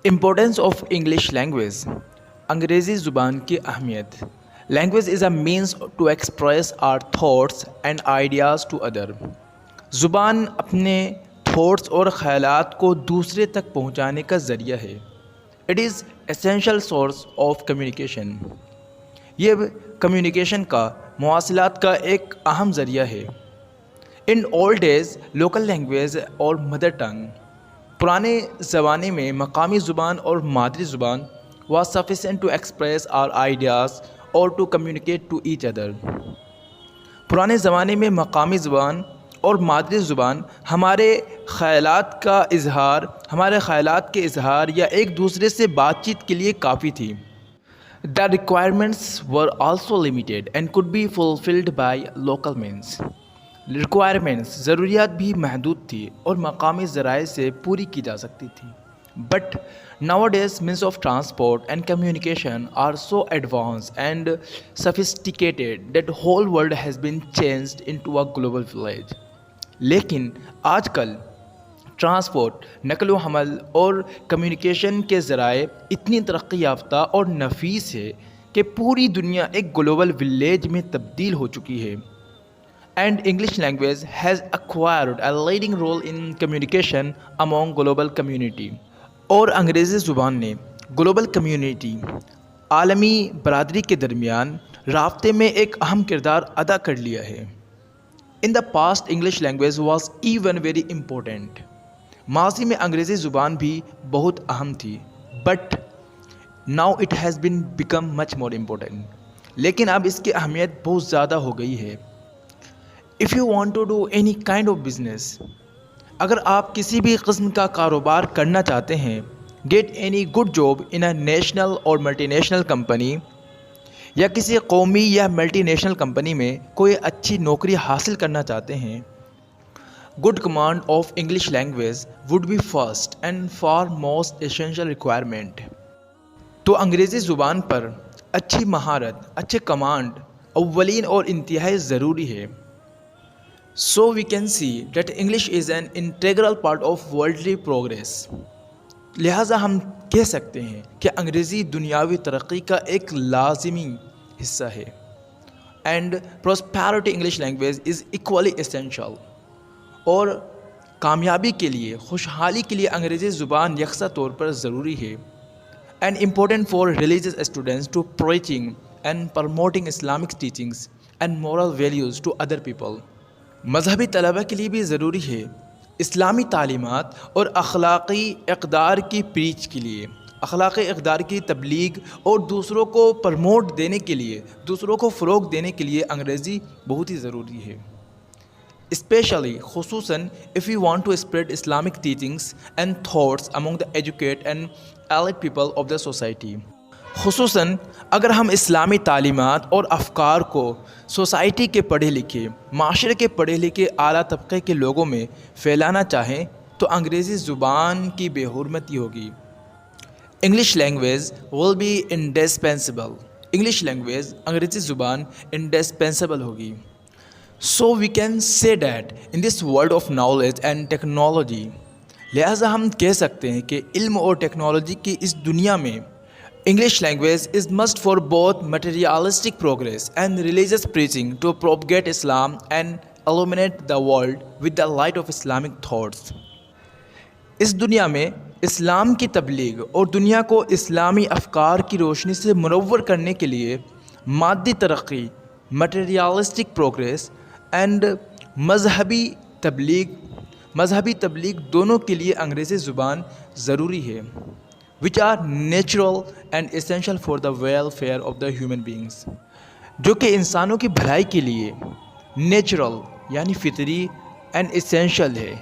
Importance of English language. انگریزی زبان کی اہمیت. Language is a means to express our thoughts and ideas to other. زبان اپنے تھاٹس اور خیالات کو دوسرے تک پہنچانے کا ذریعہ ہے. It is essential source of communication. یہ کمیونیکیشن کا مواصلات کا ایک اہم ذریعہ ہے. In old days local language اور مدر ٹنگ. پرانے زمانے میں مقامی زبان اور مادری زبان was sufficient to express our ideas or to communicate to each other. پرانے زمانے میں مقامی زبان اور مادری زبان ہمارے خیالات کے اظہار یا ایک دوسرے سے بات چیت کے لیے کافی تھی. The requirements were also limited and could be fulfilled by local means. Requirements ضروریات بھی محدود تھی اور مقامی ذرائع سے پوری کی جا سکتی تھی. But nowadays means of transport and communication are so advanced and sophisticated that whole world has been changed into a global village. لیکن آج کل ٹرانسپورٹ، نقل و حمل اور کمیونیکیشن کے ذرائع اتنی ترقی یافتہ اور نفیس ہے کہ پوری دنیا ایک گلوبل ولیج میں تبدیل ہو چکی ہے. And English language has acquired a leading role in communication among global community. اور انگریزی زبان نے گلوبل کمیونٹی، عالمی برادری کے درمیان رابطے میں ایک اہم کردار ادا کر لیا ہے. In the past English language was even very important. ماضی میں انگریزی زبان بھی بہت اہم تھی. But now it has been become much more important. لیکن اب اس کی اہمیت بہت زیادہ ہو گئی ہے. If you want to do any kind of business, اگر آپ کسی بھی قسم کا کاروبار کرنا چاہتے ہیں، get any good job in a national or multinational company، یا کسی قومی یا ملٹی نیشنل کمپنی میں کوئی اچھی نوکری حاصل کرنا چاہتے ہیں، good command of English language would be first and foremost essential requirement. تو انگریزی زبان پر اچھی مہارت، اچھے کمانڈ اولین اور انتہائی ضروری ہے. So we can see that English is an integral part of worldly progress. لہٰذا ہم کہہ سکتے ہیں کہ انگریزی دنیاوی ترقی کا ایک لازمی حصہ ہے. And prosperity English language is equally essential. اور کامیابی کے لیے، خوشحالی کے لیے انگریزی زبان یکساں طور پر ضروری ہے. And important for religious students to preaching and promoting Islamic teachings and moral values to other people. مذہبی طلبہ کے لیے بھی ضروری ہے اسلامی تعلیمات اور اخلاقی اقدار کی پریچ کے لیے، اخلاقی اقدار کی تبلیغ اور دوسروں کو پرموٹ دینے کے لیے، دوسروں کو فروغ دینے کے لیے انگریزی بہت ہی ضروری ہے. اسپیشلی خصوصاً if you want to spread Islamic teachings and thoughts among the educated and elite people of the society. خصوصاً اگر ہم اسلامی تعلیمات اور افکار کو سوسائٹی کے پڑھے لکھے، معاشرے کے پڑھے لکھے اعلیٰ طبقے کے لوگوں میں پھیلانا چاہیں تو انگریزی زبان کی بے حرمتی ہوگی. English language will be indispensable. English language انگریزی زبان انڈسپینسیبل ہوگی. So we can say that in this world of knowledge and technology. لہٰذا ہم کہہ سکتے ہیں کہ علم اور ٹیکنالوجی کی اس دنیا میں English language is must for both materialistic progress and religious preaching to propagate Islam and illuminate the world with the light of Islamic thoughts. اس دنیا میں اسلام کی تبلیغ اور دنیا کو اسلامی افکار کی روشنی سے منور کرنے کے لیے مادی ترقی، materialistic progress and مذہبی تبلیغ دونوں کے لیے انگریزی زبان ضروری ہے. which are natural and essential for the welfare of the human beings. جو کہ انسانوں کی بھلائی کے لیے نیچرل یعنی فطری and essential ہے.